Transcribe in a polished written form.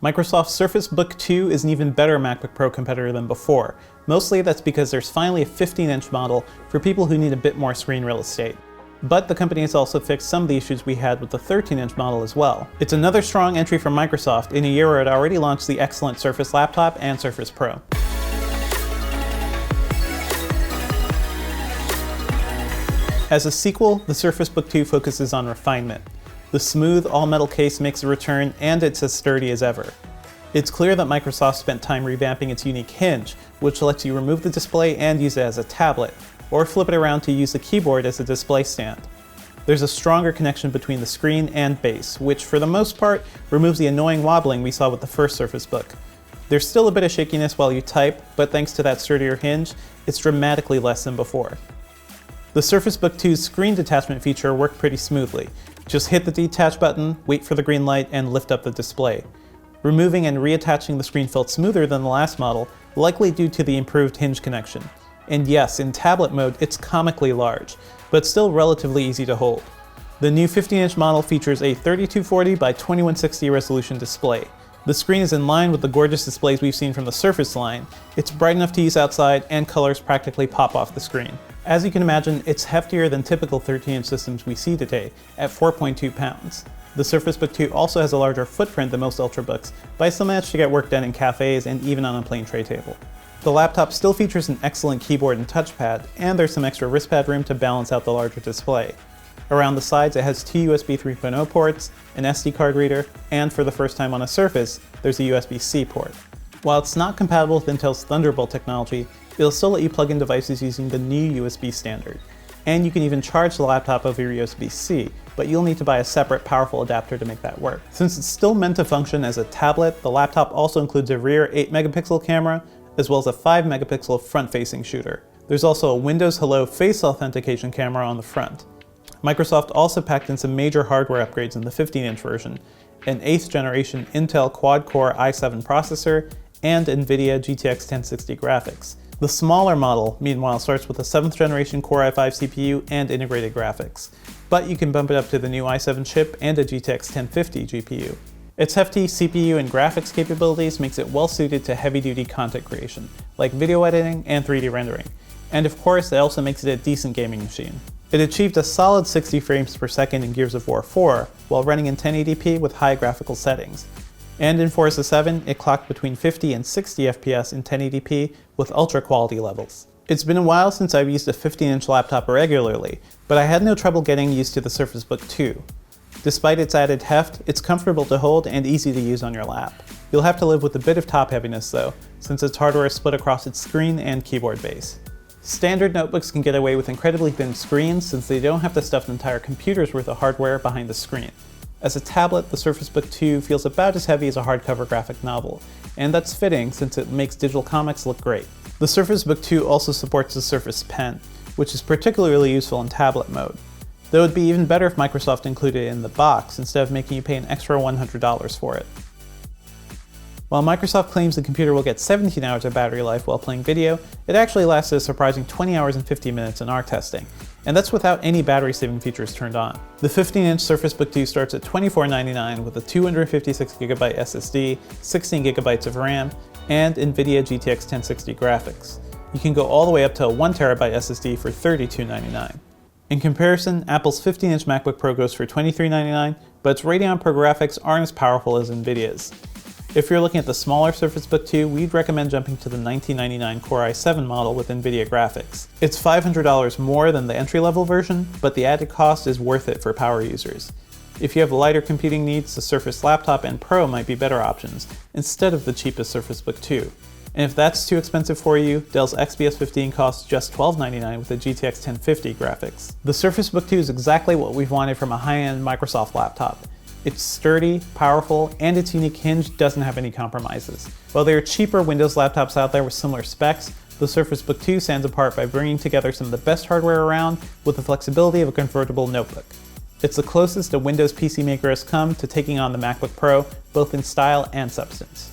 Microsoft's Surface Book 2 is an even better MacBook Pro competitor than before. Mostly that's because there's finally a 15-inch model for people who need a bit more screen real estate. But the company has also fixed some of the issues we had with the 13-inch model as well. It's another strong entry from Microsoft in a year where it already launched the excellent Surface Laptop and Surface Pro. As a sequel, the Surface Book 2 focuses on refinement. The smooth, all-metal case makes a return, and it's as sturdy as ever. It's clear that Microsoft spent time revamping its unique hinge, which lets you remove the display and use it as a tablet, or flip it around to use the keyboard as a display stand. There's a stronger connection between the screen and base, which for the most part removes the annoying wobbling we saw with the first Surface Book. There's still a bit of shakiness while you type, but thanks to that sturdier hinge, it's dramatically less than before. The Surface Book 2's screen detachment feature worked pretty smoothly. Just hit the detach button, wait for the green light, and lift up the display. Removing and reattaching the screen felt smoother than the last model, likely due to the improved hinge connection. And yes, in tablet mode, it's comically large, but still relatively easy to hold. The new 15-inch model features a 3240 by 2160 resolution display. The screen is in line with the gorgeous displays we've seen from the Surface line. It's bright enough to use outside, and colors practically pop off the screen. As you can imagine, it's heftier than typical 13-inch systems we see today, at 4.2 pounds. The Surface Book 2 also has a larger footprint than most Ultrabooks, but I still managed to get work done in cafes and even on a plain tray table. The laptop still features an excellent keyboard and touchpad, and there's some extra wristpad room to balance out the larger display. Around the sides it has two USB 3.0 ports, an SD card reader, and for the first time on a Surface, there's a USB-C port. While it's not compatible with Intel's Thunderbolt technology, it'll still let you plug in devices using the new USB standard. And you can even charge the laptop over your USB-C, but you'll need to buy a separate powerful adapter to make that work. Since it's still meant to function as a tablet, the laptop also includes a rear 8-megapixel camera, as well as a 5-megapixel front-facing shooter. There's also a Windows Hello face authentication camera on the front. Microsoft also packed in some major hardware upgrades in the 15-inch version, an 8th generation Intel quad-core i7 processor, and NVIDIA GTX 1060 graphics. The smaller model, meanwhile, starts with a 7th generation Core i5 CPU and integrated graphics, but you can bump it up to the new i7 chip and a GTX 1050 GPU. Its hefty CPU and graphics capabilities makes it well suited to heavy-duty content creation, like video editing and 3D rendering. And of course, it also makes it a decent gaming machine. It achieved a solid 60 frames per second in Gears of War 4, while running in 1080p with high graphical settings. And in Forza 7, it clocked between 50 and 60 FPS in 1080p with ultra quality levels. It's been a while since I've used a 15-inch laptop regularly, but I had no trouble getting used to the Surface Book 2. Despite its added heft, it's comfortable to hold and easy to use on your lap. You'll have to live with a bit of top heaviness though, since its hardware is split across its screen and keyboard base. Standard notebooks can get away with incredibly thin screens since they don't have to stuff an entire computer's worth of hardware behind the screen. As a tablet, the Surface Book 2 feels about as heavy as a hardcover graphic novel, and that's fitting since it makes digital comics look great. The Surface Book 2 also supports the Surface Pen, which is particularly useful in tablet mode, though it'd be even better if Microsoft included it in the box instead of making you pay an extra $100 for it. While Microsoft claims the computer will get 17 hours of battery life while playing video, it actually lasted a surprising 20 hours and 50 minutes in our testing, and that's without any battery-saving features turned on. The 15-inch Surface Book 2 starts at $24.99 with a 256GB SSD, 16GB of RAM, and NVIDIA GTX 1060 graphics. You can go all the way up to a 1TB SSD for $32.99. In comparison, Apple's 15-inch MacBook Pro goes for $23.99, but its Radeon Pro graphics aren't as powerful as NVIDIA's. If you're looking at the smaller Surface Book 2, we'd recommend jumping to the $1999 Core i7 model with NVIDIA graphics. It's $500 more than the entry-level version, but the added cost is worth it for power users. If you have lighter computing needs, the Surface Laptop and Pro might be better options, instead of the cheapest Surface Book 2. And if that's too expensive for you, Dell's XPS 15 costs just $12.99 with a GTX 1050 graphics. The Surface Book 2 is exactly what we've wanted from a high-end Microsoft laptop. It's sturdy, powerful, and its unique hinge doesn't have any compromises. While there are cheaper Windows laptops out there with similar specs, the Surface Book 2 stands apart by bringing together some of the best hardware around with the flexibility of a convertible notebook. It's the closest a Windows PC maker has come to taking on the MacBook Pro, both in style and substance.